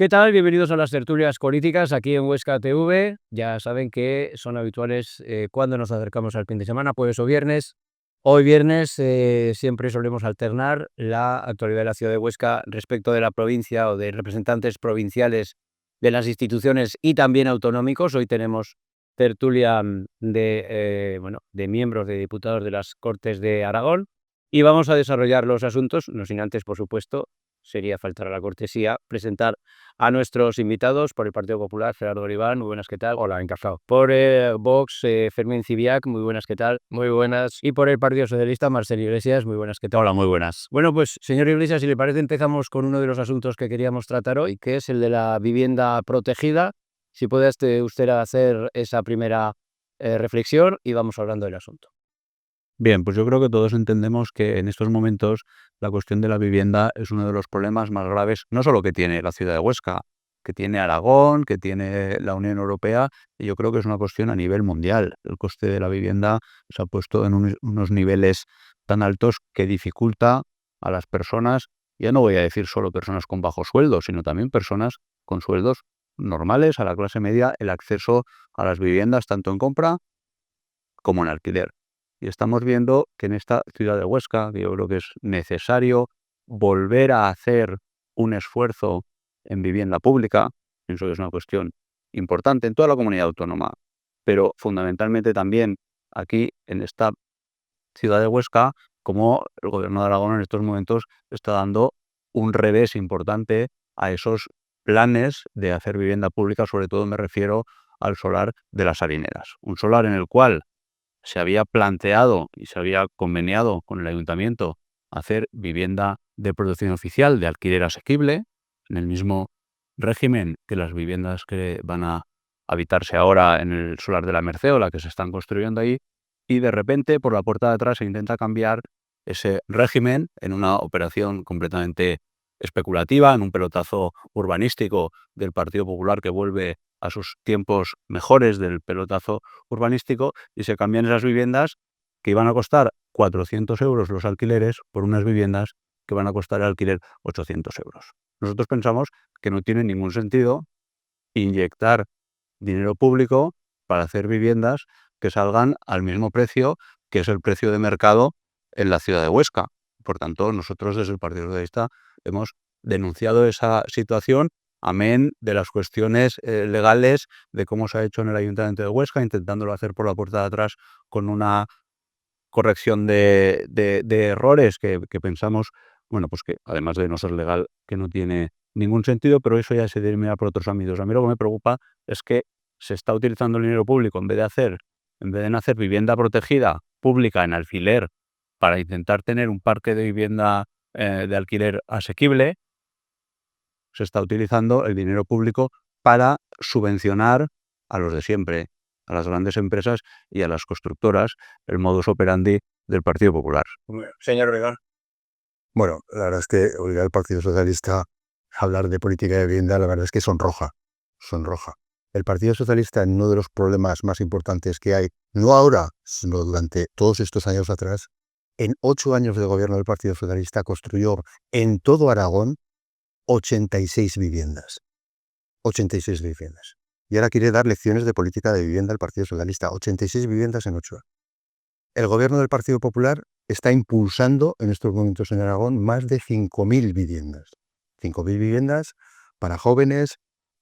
¿Qué tal? Bienvenidos a las tertulias políticas aquí en Huesca TV. Ya saben que son habituales cuando nos acercamos al fin de semana, jueves o viernes. Hoy viernes siempre solemos alternar la actualidad de la ciudad de Huesca respecto de la provincia o de representantes provinciales de las instituciones y también autonómicos. Hoy tenemos tertulia de miembros, de diputados de las Cortes de Aragón y vamos a desarrollar los asuntos, no sin antes, por supuesto, sería faltar a la cortesía, presentar a nuestros invitados. Por el Partido Popular, Gerardo Oliván, muy buenas, ¿qué tal? Hola, encantado. Por Vox, Fermín Civiac, muy buenas, ¿qué tal? Muy buenas. Y por el Partido Socialista, Marcelo Iglesias, muy buenas, ¿qué tal? Hola, muy buenas. Bueno, pues, señor Iglesias, si le parece, empezamos con uno de los asuntos que queríamos tratar hoy, que es el de la vivienda protegida. Si puede usted hacer esa primera reflexión y vamos hablando del asunto. Bien, pues yo creo que todos entendemos que en estos momentos la cuestión de la vivienda es uno de los problemas más graves, no solo que tiene la ciudad de Huesca, que tiene Aragón, que tiene la Unión Europea, y yo creo que es una cuestión a nivel mundial. El coste de la vivienda se ha puesto en unos niveles tan altos que dificulta a las personas, ya no voy a decir solo personas con bajos sueldos, sino también personas con sueldos normales, a la clase media, el acceso a las viviendas, tanto en compra como en alquiler. Y estamos viendo que en esta ciudad de Huesca, que yo creo que es necesario volver a hacer un esfuerzo en vivienda pública, pienso que es una cuestión importante en toda la comunidad autónoma, pero fundamentalmente también aquí en esta ciudad de Huesca, como el Gobierno de Aragón en estos momentos está dando un revés importante a esos planes de hacer vivienda pública, sobre todo me refiero al solar de las harineras. Un solar en el cual se había planteado y se había conveniado con el ayuntamiento hacer vivienda de protección oficial de alquiler asequible, en el mismo régimen que las viviendas que van a habitarse ahora en el solar de la Merced o la que se están construyendo ahí, y de repente por la puerta de atrás se intenta cambiar ese régimen en una operación completamente especulativa, en un pelotazo urbanístico del Partido Popular que vuelve a sus tiempos mejores del pelotazo urbanístico, y se cambian esas viviendas que iban a costar 400 euros los alquileres por unas viviendas que van a costar el alquiler 800 euros. Nosotros pensamos que no tiene ningún sentido inyectar dinero público para hacer viviendas que salgan al mismo precio que es el precio de mercado en la ciudad de Huesca. Por tanto, nosotros desde el Partido Socialista hemos denunciado esa situación, amén de las cuestiones legales de cómo se ha hecho en el Ayuntamiento de Huesca, intentándolo hacer por la puerta de atrás con una corrección de errores que pensamos, bueno, pues que además de no ser legal, que no tiene ningún sentido, pero eso ya se determina por otros ámbitos. A mí lo que me preocupa es que se está utilizando el dinero público en vez de hacer vivienda protegida pública en alquiler para intentar tener un parque de vivienda de alquiler asequible. Se está utilizando el dinero público para subvencionar a los de siempre, a las grandes empresas y a las constructoras, el modus operandi del Partido Popular. Señor Oliván. Bueno, la verdad es que oiga al Partido Socialista hablar de política de vivienda, la verdad es que sonroja. El Partido Socialista, en uno de los problemas más importantes que hay, no ahora, sino durante todos estos años atrás, en 8 años de gobierno del Partido Socialista construyó en todo Aragón 86 viviendas. 86 viviendas. Y ahora quiere dar lecciones de política de vivienda al Partido Socialista. 86 viviendas en 8 años. El gobierno del Partido Popular está impulsando en estos momentos en Aragón más de 5.000 viviendas. 5.000 viviendas para jóvenes,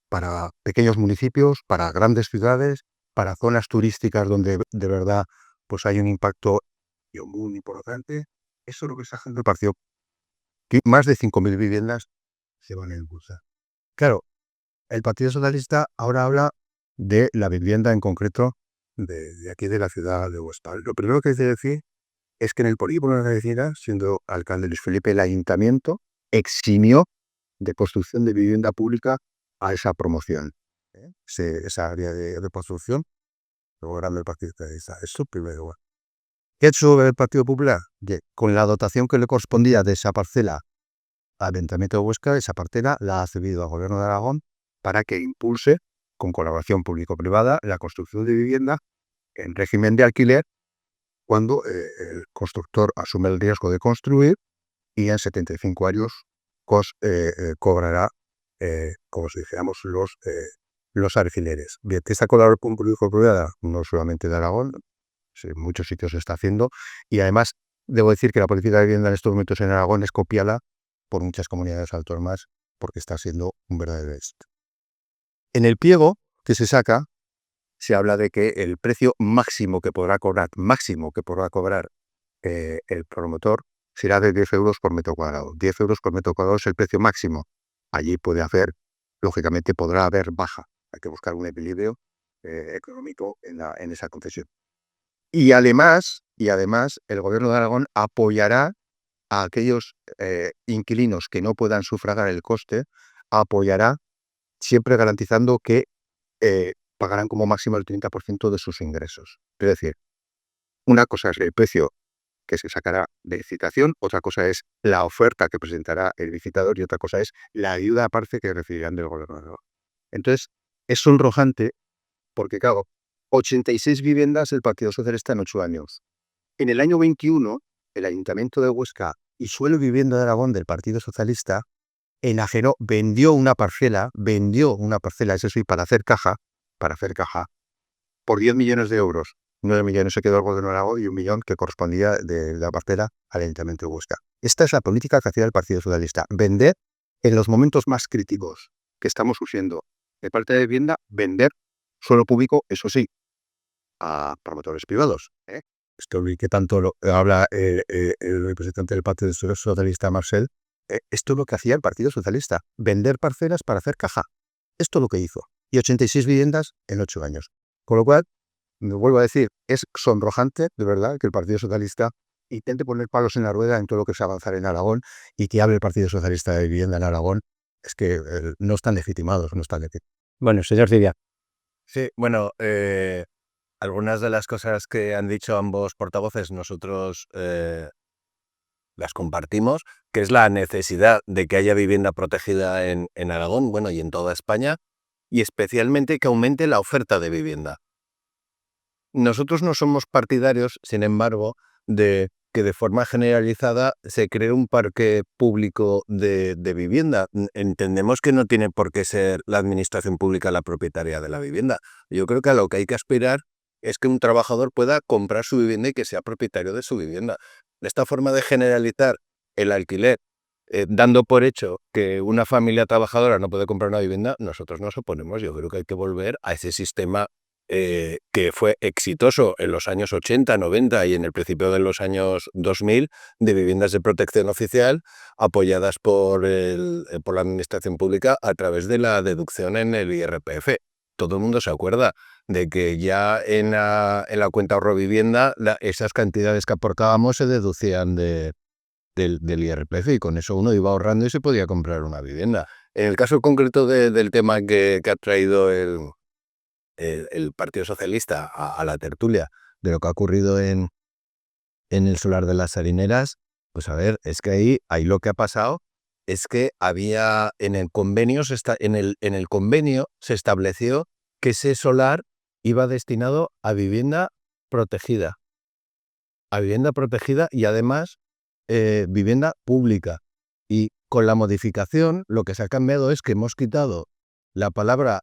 para pequeños municipios, para grandes ciudades, para zonas turísticas donde de verdad pues hay un impacto muy importante. Eso es lo que está haciendo el partido. Más de 5.000 viviendas se van a impulsar. Claro, el Partido Socialista ahora habla de la vivienda en concreto de aquí de la ciudad de Huesca. Lo primero que hay que decir es que en el polígono de la vecina, siendo alcalde Luis Felipe, el ayuntamiento eximió de construcción de vivienda pública a esa promoción. Esa área de construcción, logrando el Partido Socialista. Eso primero. ¿Qué ha hecho el Partido Popular? Con la dotación que le correspondía de esa parcela al Ayuntamiento de Huesca, esa parcela la ha cedido al Gobierno de Aragón para que impulse, con colaboración público-privada, la construcción de vivienda en régimen de alquiler cuando el constructor asume el riesgo de construir y en 75 años cobrará como si dijéramos, los alquileres. Bien, esta colaboración público-privada, no solamente de Aragón, en muchos sitios se está haciendo, y además debo decir que la política de vivienda en estos momentos en Aragón es copiada por muchas comunidades autónomas porque está siendo un verdadero éxito. En el pliego que se saca, se habla de que el precio máximo que podrá cobrar el promotor será de 10 euros por metro cuadrado. 10 euros por metro cuadrado es el precio máximo. Allí lógicamente podrá haber baja. Hay que buscar un equilibrio económico en esa concesión. Y además, el Gobierno de Aragón apoyará a aquellos inquilinos que no puedan sufragar el coste, apoyará siempre garantizando que pagarán como máximo el 30% de sus ingresos. Es decir, una cosa es el precio que se sacará de licitación, otra cosa es la oferta que presentará el licitador y otra cosa es la ayuda aparte que recibirán del Gobierno. Entonces, es sonrojante porque, claro, 86 viviendas del Partido Socialista en 8 años. En el año 21, el Ayuntamiento de Huesca y Suelo Vivienda de Aragón del Partido Socialista enajenó, vendió una parcela, eso sí, para hacer caja, por 10 millones de euros. 9 millones se quedó el Gobierno de Aragón y 1 millón que correspondía de la parcela al Ayuntamiento de Huesca. Esta es la política que hacía el Partido Socialista. Vender en los momentos más críticos que estamos sufriendo de parte de vivienda, vender suelo público, eso sí, a promotores privados. Esto que tanto habla el representante del Partido Socialista, Marcel. Esto es lo que hacía el Partido Socialista, vender parcelas para hacer caja. Esto es lo que hizo. Y 86 viviendas en 8 años. Con lo cual, me vuelvo a decir, es sonrojante, de verdad, que el Partido Socialista intente poner palos en la rueda en todo lo que es avanzar en Aragón y que hable el Partido Socialista de vivienda en Aragón. Es que no están legitimados, Bueno, señor Cidia. Sí, bueno, algunas de las cosas que han dicho ambos portavoces nosotros las compartimos, que es la necesidad de que haya vivienda protegida en Aragón, bueno, y en toda España, y especialmente que aumente la oferta de vivienda. Nosotros no somos partidarios, sin embargo, de que de forma generalizada se cree un parque público de vivienda. Entendemos que no tiene por qué ser la administración pública la propietaria de la vivienda. Yo creo que a lo que hay que aspirar es que un trabajador pueda comprar su vivienda y que sea propietario de su vivienda. Esta forma de generalizar el alquiler, dando por hecho que una familia trabajadora no puede comprar una vivienda, nosotros nos oponemos. Yo creo que hay que volver a ese sistema que fue exitoso en los años 80, 90 y en el principio de los años 2000, de viviendas de protección oficial apoyadas por la administración pública a través de la deducción en el IRPF. Todo el mundo se acuerda de que ya en la cuenta ahorro vivienda esas cantidades que aportábamos se deducían del IRPF y con eso uno iba ahorrando y se podía comprar una vivienda. En el caso concreto del tema que ha traído el Partido Socialista a la tertulia de lo que ha ocurrido en el solar de las Salineras, pues a ver, es que ahí lo que ha pasado es que había en el convenio se estableció que ese solar iba destinado a vivienda protegida y además vivienda pública. Y con la modificación lo que se ha cambiado es que hemos quitado la palabra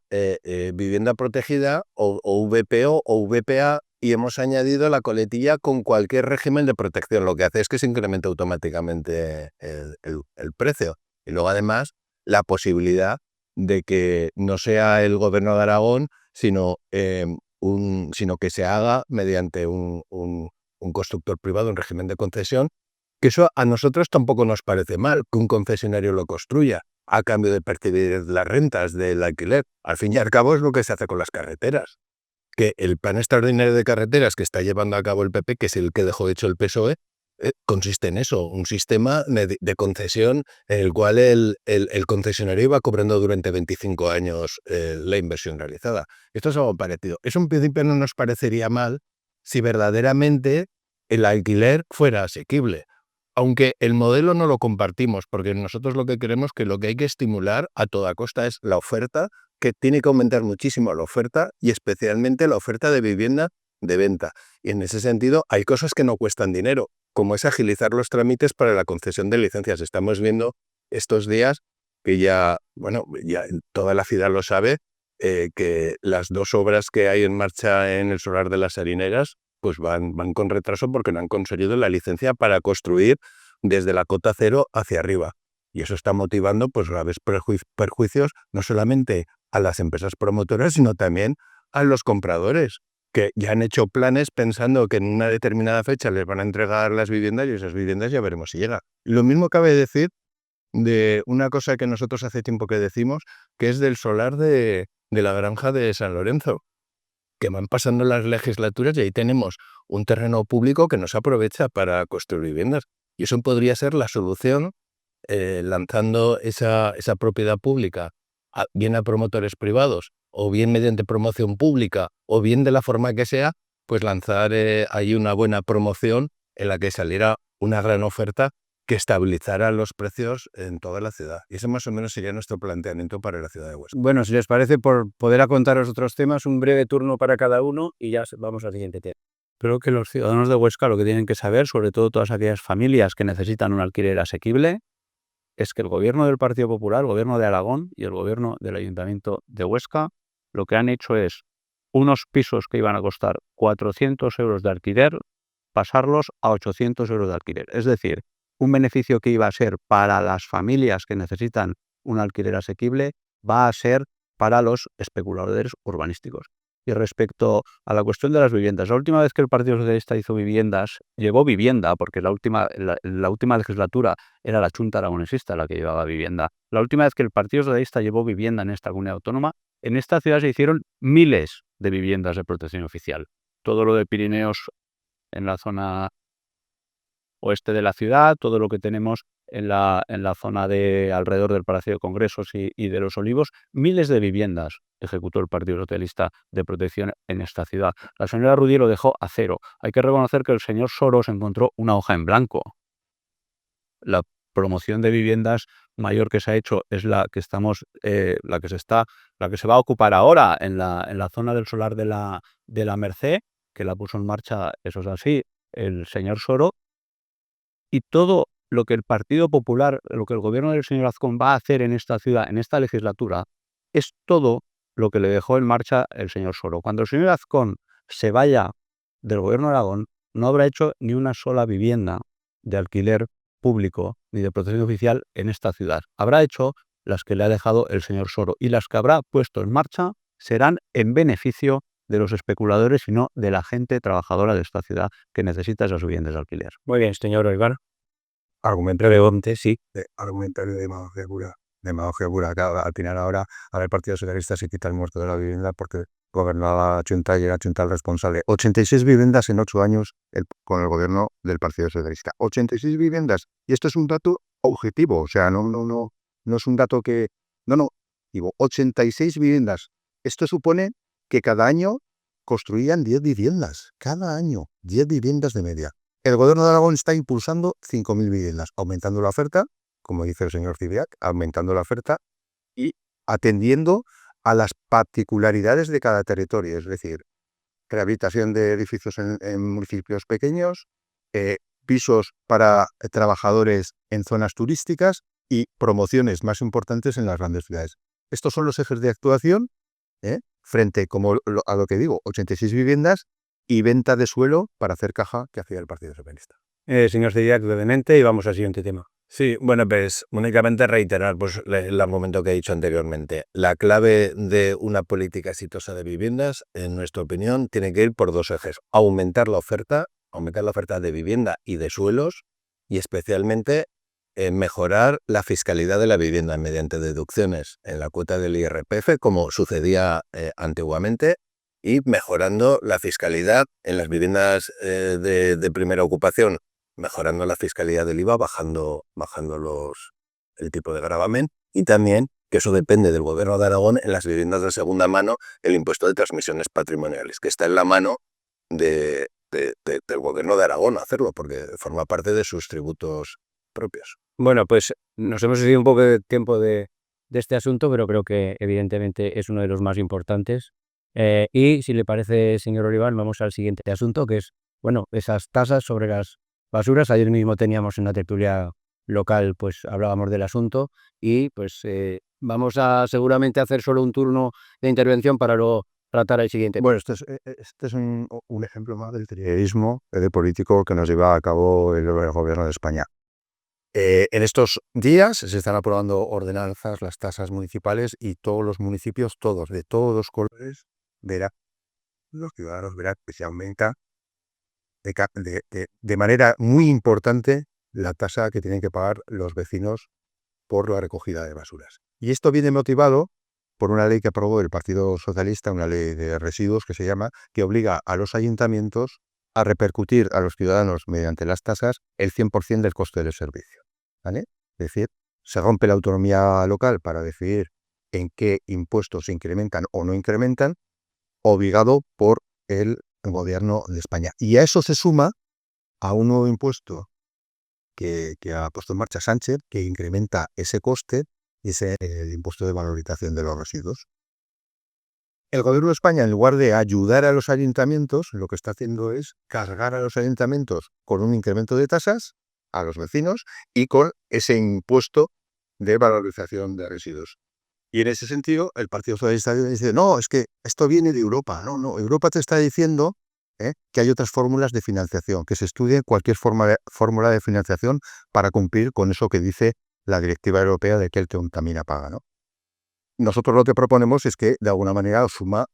vivienda protegida o VPO o VPA y hemos añadido la coletilla con cualquier régimen de protección. Lo que hace es que se incrementa automáticamente el precio. Y luego además la posibilidad de que no sea el Gobierno de Aragón, sino que se haga mediante un constructor privado, un régimen de concesión, que eso a nosotros tampoco nos parece mal, que un concesionario lo construya a cambio de percibir las rentas del alquiler. Al fin y al cabo es lo que se hace con las carreteras. Que el plan extraordinario de carreteras que está llevando a cabo el PP, que es el que dejó hecho el PSOE, consiste en eso, un sistema de concesión en el cual el concesionario iba cobrando durante 25 años la inversión realizada. Esto es algo parecido. Eso en principio no nos parecería mal si verdaderamente el alquiler fuera asequible. Aunque el modelo no lo compartimos, porque nosotros lo que queremos que lo que hay que estimular a toda costa es la oferta, que tiene que aumentar muchísimo la oferta y especialmente la oferta de vivienda de venta. Y en ese sentido hay cosas que no cuestan dinero, como es agilizar los trámites para la concesión de licencias. Estamos viendo estos días que ya, bueno, ya toda la ciudad lo sabe, que las 2 obras que hay en marcha en el solar de las Harineras pues van con retraso porque no han conseguido la licencia para construir desde la cota cero hacia arriba. Y eso está motivando pues graves perjuicios no solamente a las empresas promotoras, sino también a los compradores, que ya han hecho planes pensando que en una determinada fecha les van a entregar las viviendas y esas viviendas ya veremos si llegan. Lo mismo cabe decir de una cosa que nosotros hace tiempo que decimos, que es del solar de la granja de San Lorenzo, que van pasando las legislaturas y ahí tenemos un terreno público que no se aprovecha para construir viviendas. Y eso podría ser la solución, lanzando esa propiedad pública, bien a promotores privados, o bien mediante promoción pública, o bien de la forma que sea, pues lanzar ahí una buena promoción en la que saliera una gran oferta que estabilizara los precios en toda la ciudad. Y ese más o menos sería nuestro planteamiento para la ciudad de Huesca. Bueno, si les parece, por poder contaros otros temas, un breve turno para cada uno y ya vamos al siguiente tema. Creo que los ciudadanos de Huesca lo que tienen que saber, sobre todo todas aquellas familias que necesitan un alquiler asequible, es que el gobierno del Partido Popular, el gobierno de Aragón y el gobierno del Ayuntamiento de Huesca lo que han hecho es unos pisos que iban a costar 400 euros de alquiler, pasarlos a 800 euros de alquiler. Es decir, un beneficio que iba a ser para las familias que necesitan un alquiler asequible va a ser para los especuladores urbanísticos. Y respecto a la cuestión de las viviendas, la última vez que el Partido Socialista hizo viviendas, llevó vivienda, porque la última legislatura era la Junta Aragonesista la que llevaba vivienda. La última vez que el Partido Socialista llevó vivienda en esta comunidad autónoma, en esta ciudad se hicieron miles de viviendas de protección oficial. Todo lo de Pirineos en la zona oeste de la ciudad, todo lo que tenemos en la zona de alrededor del Palacio de Congresos y de los Olivos, miles de viviendas ejecutó el Partido Socialista de protección en esta ciudad. La señora Rudí lo dejó a cero. Hay que reconocer que el señor Soros encontró una hoja en blanco. La promoción de viviendas mayor que se ha hecho es la que se va a ocupar ahora en la zona del solar de la Merced, que la puso en marcha, eso es así, el señor Soros. Y todo lo que el Partido Popular, lo que el gobierno del señor Azcón va a hacer en esta ciudad, en esta legislatura, es todo lo que le dejó en marcha el señor Soros. Cuando el señor Azcón se vaya del gobierno de Aragón, no habrá hecho ni una sola vivienda de alquiler público ni de protección oficial en esta ciudad. Habrá hecho las que le ha dejado el señor Soros, y las que habrá puesto en marcha serán en beneficio de los especuladores y no de la gente trabajadora de esta ciudad que necesita esas viviendas de alquiler. Muy bien, señor Olivar. Argumentario Sí. argumentario de demagogia pura. Demagogia pura. Claro, al final ahora el Partido Socialista se quita el muerto de la vivienda porque gobernaba la Junta y era Junta el responsable. 86 viviendas en 8 años con el gobierno del Partido Socialista. 86 viviendas. Y esto es un dato objetivo. O sea, no es un dato que... No. Digo, 86 viviendas. Esto supone que cada año construían 10 viviendas. Cada año, 10 viviendas de media. El gobierno de Aragón está impulsando 5.000 viviendas, aumentando la oferta, como dice el señor Cibiac, aumentando la oferta y atendiendo a las particularidades de cada territorio, es decir, rehabilitación de edificios en municipios pequeños, pisos para trabajadores en zonas turísticas y promociones más importantes en las grandes ciudades. Estos son los ejes de actuación frente, a lo que digo, 86 viviendas y venta de suelo para hacer caja que hacía el Partido Socialista. Señor Cibiac, brevemente, y vamos al siguiente tema. Sí, bueno, pues únicamente reiterar pues, el argumento que he dicho anteriormente. La clave de una política exitosa de viviendas, en nuestra opinión, tiene que ir por 2 ejes. Aumentar la oferta de vivienda y de suelos, y especialmente mejorar la fiscalidad de la vivienda mediante deducciones en la cuota del IRPF, como sucedía antiguamente, y mejorando la fiscalidad en las viviendas de primera ocupación, mejorando la fiscalidad del IVA, bajando el tipo de gravamen, y también, que eso depende del gobierno de Aragón, en las viviendas de segunda mano, el impuesto de transmisiones patrimoniales, que está en la mano del gobierno de Aragón hacerlo, porque forma parte de sus tributos propios. Bueno, pues nos hemos ido un poco de tiempo de este asunto, pero creo que evidentemente es uno de los más importantes. Y si le parece, señor Olivar, vamos al siguiente asunto, que es, bueno, esas tasas sobre las basuras. Ayer mismo teníamos en la tertulia local, pues hablábamos del asunto y pues vamos a seguramente hacer solo un turno de intervención para luego tratar el siguiente. Bueno, este es un ejemplo más del trierismo político que nos lleva a cabo el gobierno de España. En estos días se están aprobando ordenanzas, las tasas municipales, y todos los municipios, todos, de todos los colores, los ciudadanos verán que se aumenta de manera muy importante la tasa que tienen que pagar los vecinos por la recogida de basuras. Y esto viene motivado por una ley que aprobó el Partido Socialista, una ley de residuos que se llama, que obliga a los ayuntamientos a repercutir a los ciudadanos mediante las tasas el 100% del coste del servicio, ¿vale? Es decir, se rompe la autonomía local para decidir en qué impuestos se incrementan o no incrementan, obligado por el gobierno de España. Y a eso se suma a un nuevo impuesto que ha puesto en marcha Sánchez, que incrementa ese coste, y es el impuesto de valorización de los residuos. El gobierno de España, en lugar de ayudar a los ayuntamientos, lo que está haciendo es cargar a los ayuntamientos con un incremento de tasas a los vecinos y con ese impuesto de valorización de residuos. Y en ese sentido, el Partido Socialista dice, no, es que esto viene de Europa. No, Europa te está diciendo que hay otras fórmulas de financiación, que se estudie cualquier fórmula de financiación para cumplir con eso que dice la Directiva Europea de que el que contamina paga, ¿no? Nosotros lo que proponemos es que, de alguna manera, suma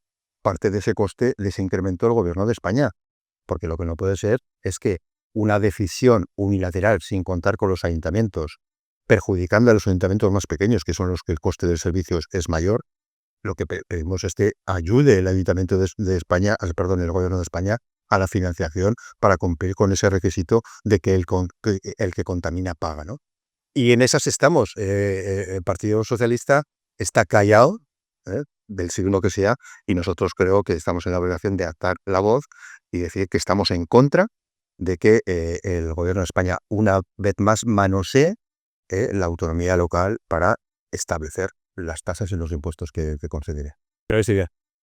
parte de ese coste, les incrementó el gobierno de España, porque lo que no puede ser es que una decisión unilateral, sin contar con los ayuntamientos, perjudicando a los ayuntamientos más pequeños, que son los que el coste del servicio es mayor. Lo que pedimos es que ayude el Ayuntamiento de España, el Gobierno de España, a la financiación para cumplir con ese requisito de que el que contamina paga, ¿no? Y en esas estamos. El Partido Socialista está callado, del signo que sea, y nosotros creo que estamos en la obligación de alzar la voz y decir que estamos en contra de que el Gobierno de España una vez más manosee la autonomía local para establecer las tasas y los impuestos que considere.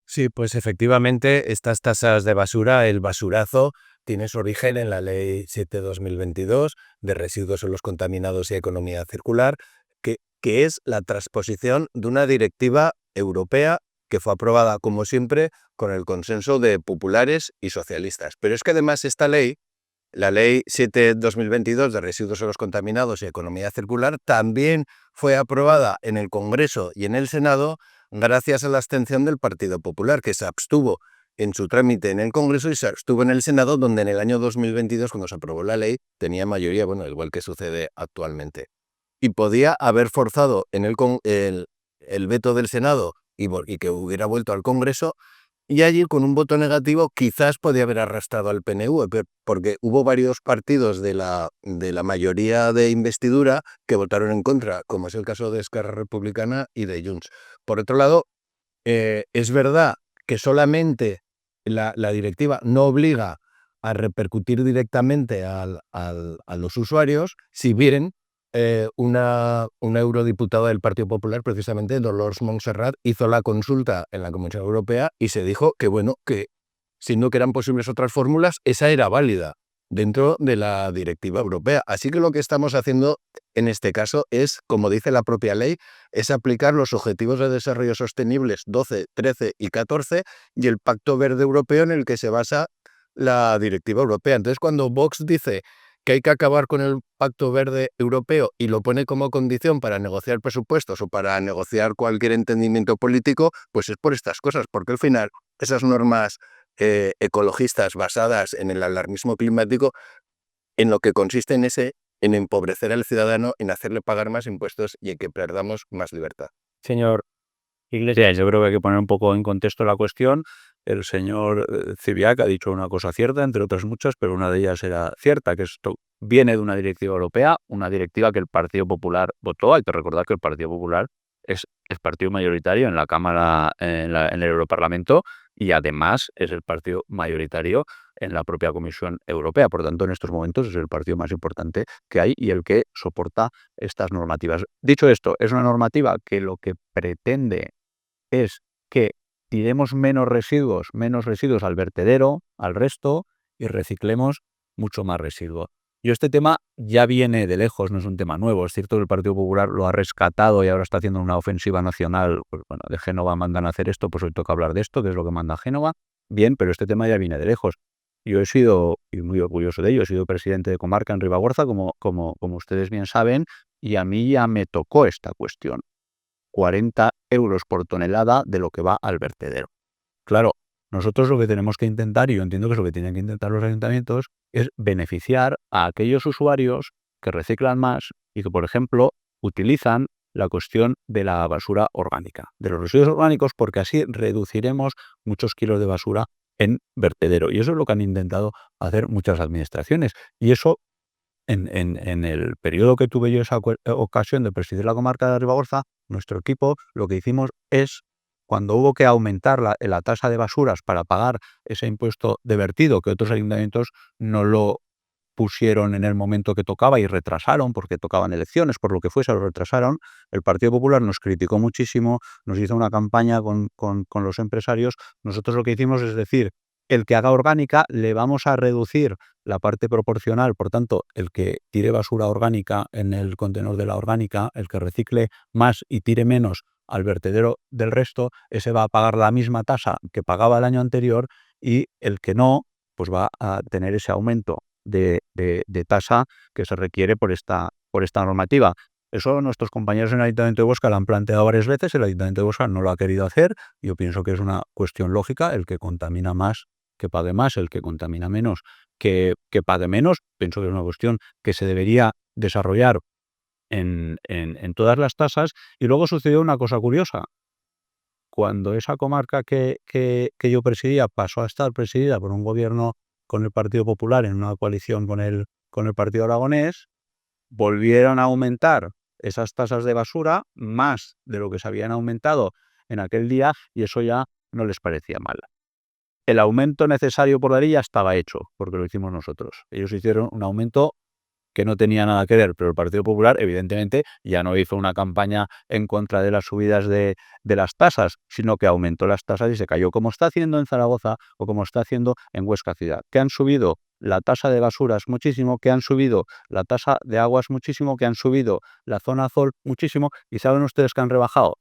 Sí, pues efectivamente estas tasas de basura, el basurazo, tiene su origen en la Ley 7/2022 de residuos en los contaminados y economía circular, que es la transposición de una directiva europea que fue aprobada, como siempre, con el consenso de populares y socialistas. Pero es que además esta ley, la Ley 7/2022 de residuos en los contaminados y economía circular, también fue aprobada en el Congreso y en el Senado gracias a la abstención del Partido Popular, que se abstuvo en su trámite en el Congreso y se abstuvo en el Senado, donde en el año 2022, cuando se aprobó la ley, tenía mayoría, bueno, igual que sucede actualmente. Y podía haber forzado en el veto del Senado y que hubiera vuelto al Congreso, y allí con un voto negativo quizás podía haber arrastrado al PNV, porque hubo varios partidos de la mayoría de investidura que votaron en contra, como es el caso de Esquerra Republicana y de Junts. Por otro lado, es verdad que solamente la directiva no obliga a repercutir directamente a los usuarios. Si bien una eurodiputada del Partido Popular, precisamente Dolors Montserrat, hizo la consulta en la Comisión Europea y se dijo que, bueno, que siendo que eran posibles otras fórmulas, esa era válida dentro de la directiva europea. Así que lo que estamos haciendo en este caso es, como dice la propia ley, es aplicar los Objetivos de Desarrollo Sostenibles 12, 13 y 14 y el Pacto Verde Europeo en el que se basa la directiva europea. Entonces, cuando Vox dice que hay que acabar con el Pacto Verde Europeo y lo pone como condición para negociar presupuestos o para negociar cualquier entendimiento político, pues es por estas cosas, porque al final esas normas ecologistas basadas en el alarmismo climático, en lo que consiste en empobrecer al ciudadano, en hacerle pagar más impuestos y en que perdamos más libertad. Señor Iglesias. Yo creo que hay que poner un poco en contexto la cuestión. El señor Zibiak ha dicho una cosa cierta, entre otras muchas, pero una de ellas era cierta, que esto viene de una directiva europea, una directiva que el Partido Popular votó. Hay que recordar que el Partido Popular es el partido mayoritario en la Cámara, en el Europarlamento, y además es el partido mayoritario en la propia Comisión Europea. Por tanto, en estos momentos es el partido más importante que hay y el que soporta estas normativas. Dicho esto, es una normativa que lo que pretende es que tiremos menos residuos al vertedero, al resto, y reciclemos mucho más residuos. Yo este tema ya viene de lejos, no es un tema nuevo. Es cierto que el Partido Popular lo ha rescatado y ahora está haciendo una ofensiva nacional. Pues bueno, de Génova mandan a hacer esto, pues hoy toca hablar de esto, que es lo que manda Génova. Bien, pero este tema ya viene de lejos. Yo he sido, y muy orgulloso de ello, he sido presidente de comarca en Ribagorza, como ustedes bien saben, y a mí ya me tocó esta cuestión. 40 euros por tonelada de lo que va al vertedero. Claro, nosotros lo que tenemos que intentar, y yo entiendo que es lo que tienen que intentar los ayuntamientos, es beneficiar a aquellos usuarios que reciclan más y que, por ejemplo, utilizan la cuestión de la basura orgánica, de los residuos orgánicos, porque así reduciremos muchos kilos de basura en vertedero. Y eso es lo que han intentado hacer muchas administraciones. Y eso, en el periodo que tuve yo esa ocasión de presidir la comarca de Ribagorza, nuestro equipo lo que hicimos es, cuando hubo que aumentar la tasa de basuras para pagar ese impuesto de vertido, que otros ayuntamientos no lo pusieron en el momento que tocaba y retrasaron, porque tocaban elecciones, por lo que fuese, lo retrasaron, el Partido Popular nos criticó muchísimo, nos hizo una campaña con los empresarios. Nosotros lo que hicimos es decir, el que haga orgánica le vamos a reducir la parte proporcional, por tanto, el que tire basura orgánica en el contenedor de la orgánica, el que recicle más y tire menos al vertedero del resto, ese va a pagar la misma tasa que pagaba el año anterior, y el que no, pues va a tener ese aumento de tasa que se requiere por esta normativa. Eso nuestros compañeros en el Ayuntamiento de Huesca lo han planteado varias veces, el Ayuntamiento de Huesca no lo ha querido hacer. Yo pienso que es una cuestión lógica, el que contamina más que pague más, el que contamina menos que pague menos. Pienso que es una cuestión que se debería desarrollar en todas las tasas. Y luego sucedió una cosa curiosa. Cuando esa comarca que yo presidía pasó a estar presidida por un gobierno con el Partido Popular en una coalición con el Partido Aragonés, volvieron a aumentar esas tasas de basura más de lo que se habían aumentado en aquel día, y eso ya no les parecía mal. El aumento necesario por la ley ya estaba hecho, porque lo hicimos nosotros. Ellos hicieron un aumento que no tenía nada que ver, pero el Partido Popular, evidentemente, ya no hizo una campaña en contra de las subidas de las tasas, sino que aumentó las tasas y se cayó, como está haciendo en Zaragoza o como está haciendo en Huesca Ciudad, que han subido la tasa de basuras muchísimo, que han subido la tasa de aguas muchísimo, que han subido la zona azul muchísimo. ¿Y saben ustedes que han rebajado?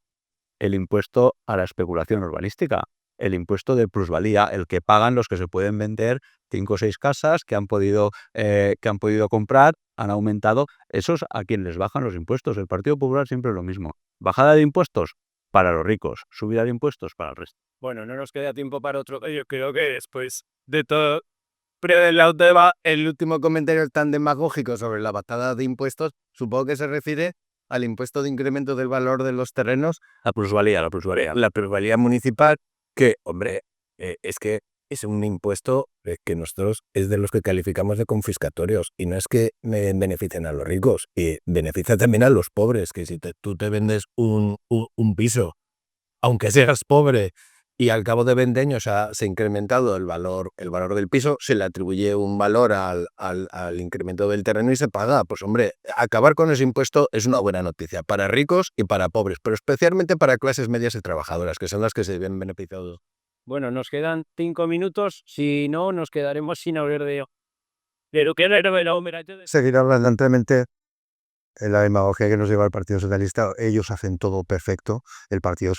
El impuesto a la especulación urbanística, el impuesto de plusvalía, el que pagan los que se pueden vender 5 o 6 casas que han podido comprar, han aumentado. Esos a quien les bajan los impuestos. El Partido Popular siempre es lo mismo. Bajada de impuestos para los ricos, subida de impuestos para el resto. Bueno, no nos queda tiempo para otro. Yo creo que después de todo el último comentario tan demagógico sobre la bajada de impuestos, supongo que se refiere al impuesto de incremento del valor de los terrenos, La plusvalía. la plusvalía municipal, que, hombre, es que es un impuesto que nosotros es de los que calificamos de confiscatorios, y no es que beneficien a los ricos, y beneficia también a los pobres, que si tú te vendes un piso, aunque seas pobre, y al cabo de 20 años se ha incrementado el valor del piso, se le atribuye un valor al incremento del terreno y se paga. Pues hombre, acabar con ese impuesto es una buena noticia para ricos y para pobres, pero especialmente para clases medias y trabajadoras, que son las que se ven beneficiadas. Bueno, nos quedan 5 minutos, si no, nos quedaremos sin hablar de ello. Pero que Seguir abundantemente en la demagogia que nos lleva el Partido Socialista. Ellos hacen todo perfecto. El Partido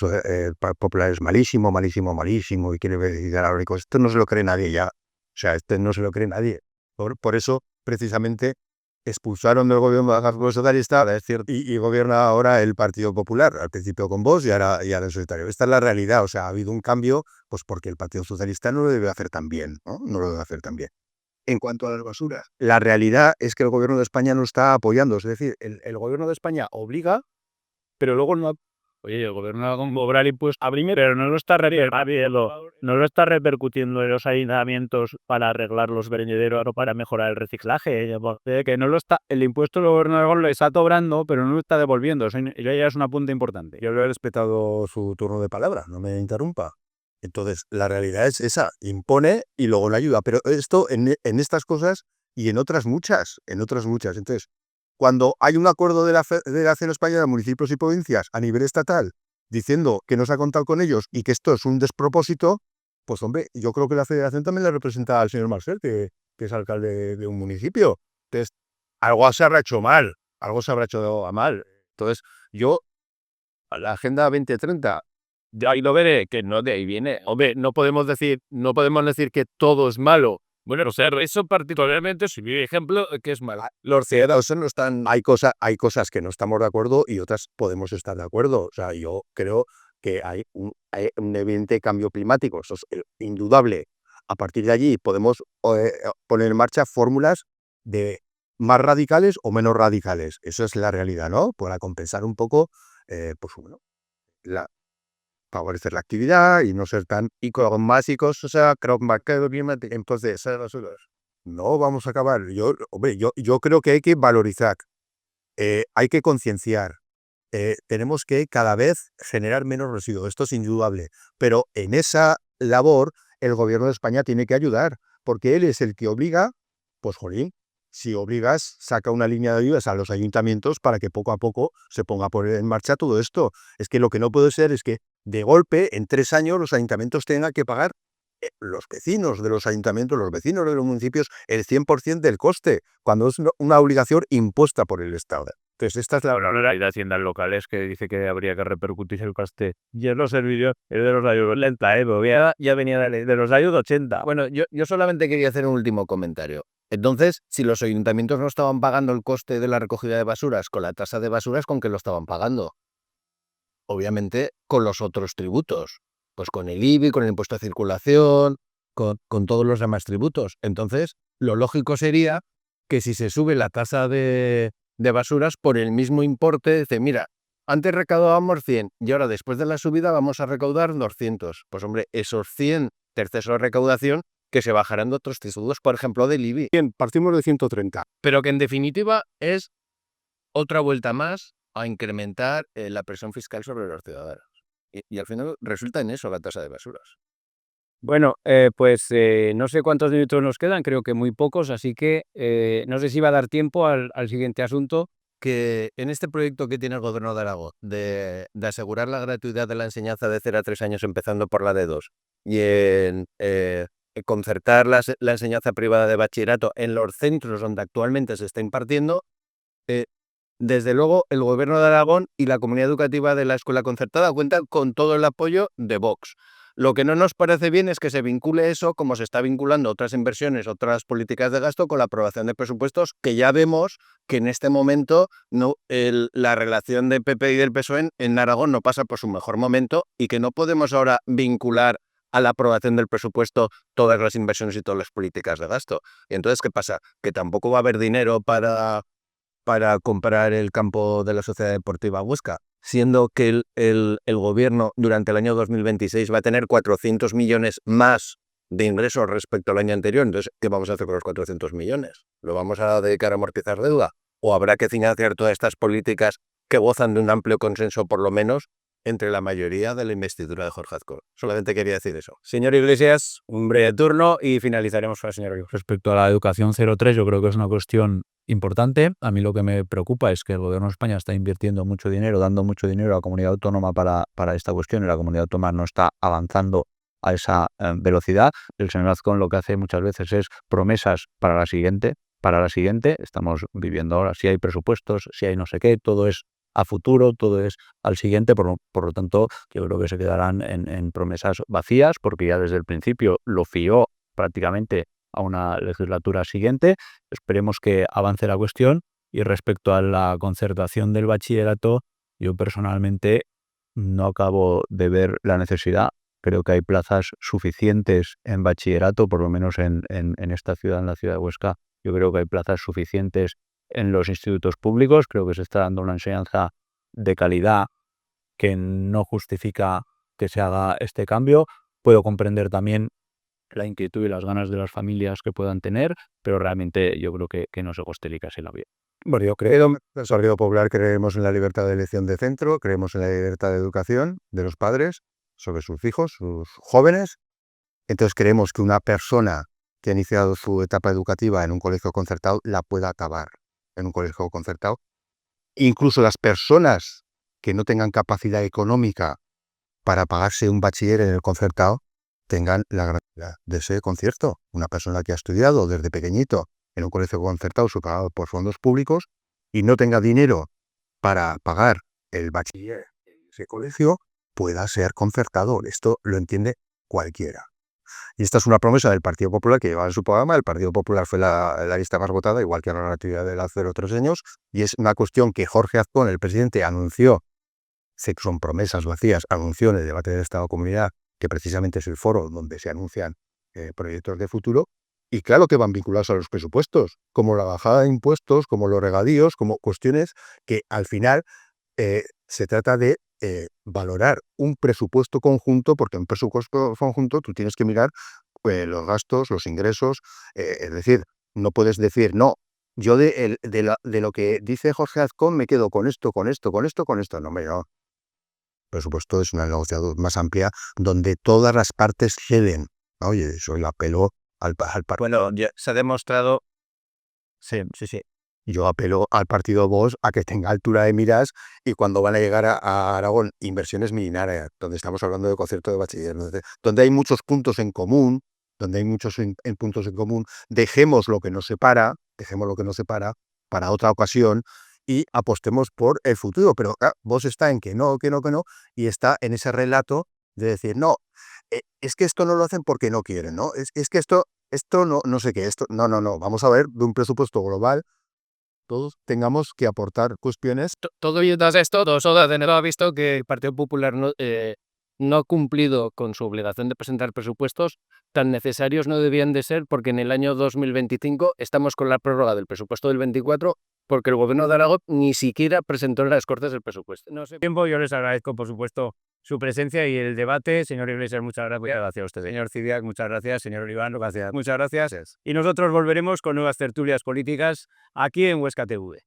Popular es malísimo, malísimo, malísimo, y quiere beneficiar a los ricos. Esto no se lo cree nadie ya. O sea, no se lo cree nadie. Por eso, precisamente, expulsaron del gobierno al Partido Socialista, es cierto, y gobierna ahora el Partido Popular, al principio con Vox y ahora en solitario. Esta es la realidad. O sea, ha habido un cambio, pues porque el Partido Socialista no lo debe hacer tan bien, ¿no? No lo debe hacer tan bien. En cuanto a las basuras, la realidad es que el gobierno de España no está apoyando. Es decir, el gobierno de España obliga, pero luego no. Oye, el gobierno va a cobrar impuestos a primero, pero no lo está repercutiendo en los ayuntamientos para arreglar los vertederos o para mejorar el reciclaje. Que no lo está, el impuesto del gobierno de Aragón lo está cobrando, pero no lo está devolviendo. Eso ya es un apunte importante. Yo le he respetado su turno de palabra, no me interrumpa. Entonces, la realidad es esa, impone y luego no ayuda. Pero esto en estas cosas y en otras muchas. Entonces, cuando hay un acuerdo de la Federación Española de Municipios y Provincias a nivel estatal diciendo que no se ha contado con ellos y que esto es un despropósito, pues hombre, yo creo que la Federación también le representa al señor Marcel, que es alcalde de un municipio. Entonces, algo se habrá hecho mal, algo se habrá hecho mal. Entonces, yo, la Agenda 2030, de ahí lo veré, que no de ahí viene. Hombre, no podemos decir que todo es malo. Bueno, o sea, eso particularmente es mi ejemplo que es malo. Los ciudadanos no están. Hay cosas que no estamos de acuerdo y otras podemos estar de acuerdo. O sea, yo creo que hay un evidente cambio climático, eso es indudable. A partir de allí podemos poner en marcha fórmulas de más radicales o menos radicales. Eso es la realidad, ¿no? Para compensar un poco, pues bueno, favorecer la actividad y no ser tan básicos, o sea, entonces, no vamos a acabar. Yo creo que hay que valorizar, hay que concienciar, tenemos que cada vez generar menos residuos, esto es indudable, pero en esa labor el gobierno de España tiene que ayudar, porque él es el que obliga, pues jolín, si obligas, saca una línea de ayudas a los ayuntamientos para que poco a poco se ponga a poner en marcha todo esto. Es que lo que no puede ser es que de golpe, en 3 años, los ayuntamientos tengan que pagar, los vecinos de los ayuntamientos, los vecinos de los municipios, el 100% del coste, cuando es una obligación impuesta por el Estado. Entonces, esta es la La ley de haciendas locales que dice que habría que repercutir el coste. Y en los servicios, el de los ayudos lenta, ya venía la ley de los ayudos 80. Bueno, yo solamente quería hacer un último comentario. Entonces, si los ayuntamientos no estaban pagando el coste de la recogida de basuras con la tasa de basuras, ¿con qué lo estaban pagando? Obviamente con los otros tributos, pues con el IBI, con el impuesto de circulación, con todos los demás tributos. Entonces, lo lógico sería que si se sube la tasa de basuras por el mismo importe, dice, mira, antes recaudábamos 100 y ahora después de la subida vamos a recaudar 200. Pues hombre, esos 100 terceros de recaudación que se bajarán de otros tributos, por ejemplo, del IBI. Bien, partimos de 130. Pero que en definitiva es otra vuelta más a incrementar la presión fiscal sobre los ciudadanos. Y al final resulta en eso la tasa de basuras. Bueno, pues no sé cuántos minutos nos quedan, creo que muy pocos, así que no sé si va a dar tiempo al siguiente asunto. Que en este proyecto que tiene el Gobierno de Aragón de asegurar la gratuidad de la enseñanza de 0 a 3 años, empezando por la de 2, y en concertar la enseñanza privada de bachillerato en los centros donde actualmente se está impartiendo, desde luego el Gobierno de Aragón y la comunidad educativa de la escuela concertada cuentan con todo el apoyo de Vox. Lo que no nos parece bien es que se vincule eso, como se está vinculando otras inversiones, otras políticas de gasto, con la aprobación de presupuestos, que ya vemos que en este momento la relación de PP y del PSOE en Aragón no pasa por su mejor momento y que no podemos ahora vincular a la aprobación del presupuesto todas las inversiones y todas las políticas de gasto. Y entonces, ¿qué pasa? Que tampoco va a haber dinero para comprar el campo de la Sociedad Deportiva Huesca, siendo que el gobierno durante el año 2026 va a tener 400 millones más de ingresos respecto al año anterior. Entonces, ¿qué vamos a hacer con los 400 millones? ¿Lo vamos a dedicar a amortizar deuda? ¿O habrá que financiar todas estas políticas que gozan de un amplio consenso, por lo menos, entre la mayoría de la investidura de Jorge Azcón? Solamente quería decir eso. Señor Iglesias, un breve turno y finalizaremos con la señora Iglesias. Respecto a la educación 0-3, yo creo que es una cuestión importante. A mí lo que me preocupa es que el Gobierno de España está invirtiendo mucho dinero, dando mucho dinero a la comunidad autónoma para esta cuestión, y la comunidad autónoma no está avanzando a esa velocidad. El señor Azcón lo que hace muchas veces es promesas para la siguiente. Estamos viviendo ahora, si hay presupuestos, si hay no sé qué, todo es a futuro, todo es al siguiente, por lo tanto, yo creo que se quedarán en promesas vacías, porque ya desde el principio lo fió prácticamente a una legislatura siguiente. Esperemos que avance la cuestión. Y respecto a la concertación del bachillerato, yo personalmente no acabo de ver la necesidad. Creo que hay plazas suficientes en bachillerato, por lo menos en esta ciudad, en la ciudad de Huesca. Yo creo que hay plazas suficientes en los institutos públicos. Creo que se está dando una enseñanza de calidad que no justifica que se haga este cambio. Puedo comprender también la inquietud y las ganas de las familias que puedan tener, pero realmente yo creo que no se justifica así la vida. Bueno, yo creo, en el Partido Popular creemos en la libertad de elección de centro, creemos en la libertad de educación de los padres sobre sus hijos, sus jóvenes. Entonces creemos que una persona que ha iniciado su etapa educativa en un colegio concertado la pueda acabar en un colegio concertado. Incluso las personas que no tengan capacidad económica para pagarse un bachiller en el concertado tengan la gratuidad de ese concierto. Una persona que ha estudiado desde pequeñito en un colegio concertado sufragado por fondos públicos y no tenga dinero para pagar el bachiller en ese colegio, pueda ser concertado. Esto lo entiende cualquiera. Y esta es una promesa del Partido Popular que lleva en su programa. El Partido Popular fue la lista más votada, igual que la narrativa de hace 3 años, y es una cuestión que Jorge Azcón, el presidente, anunció, sé que son promesas vacías, anunció en el debate del Estado-Comunidad, que precisamente es el foro donde se anuncian proyectos de futuro, y claro que van vinculados a los presupuestos, como la bajada de impuestos, como los regadíos, como cuestiones que al final se trata de valorar un presupuesto conjunto, porque en un presupuesto conjunto tú tienes que mirar los gastos, los ingresos, es decir, no puedes decir, no, yo de lo que dice Jorge Azcón me quedo con esto, con esto, con esto, con esto. No, hombre, no. El presupuesto es una negociación más amplia donde todas las partes ceden. Oye, eso el apelo al partido. Bueno, ya se ha demostrado. Sí. Yo apelo al partido Vox a que tenga altura de miras y cuando van a llegar a Aragón inversiones millonarias, donde estamos hablando de concierto de bachiller, donde hay muchos puntos en común, puntos en común, dejemos lo que nos separa para otra ocasión y apostemos por el futuro. Pero Vox está en que no, y está en ese relato de decir, no, es que esto no lo hacen porque no quieren, ¿no? Es que esto no sé qué, no, vamos a ver de un presupuesto global. Todos tengamos que aportar cuestiones. Todo y tras esto, Soda ha visto que el Partido Popular no ha cumplido con su obligación de presentar presupuestos tan necesarios no debían de ser porque en el año 2025 estamos con la prórroga del presupuesto del 24 porque el gobierno de Aragón ni siquiera presentó en las Cortes el presupuesto. No sé tiempo, yo les agradezco por supuesto su presencia y el debate. Señor Iglesias, muchas gracias. Muchas gracias a usted. Señor Cidiac, muchas gracias. Señor Oliván, gracias. Muchas gracias. Y nosotros volveremos con nuevas tertulias políticas aquí en Huesca TV.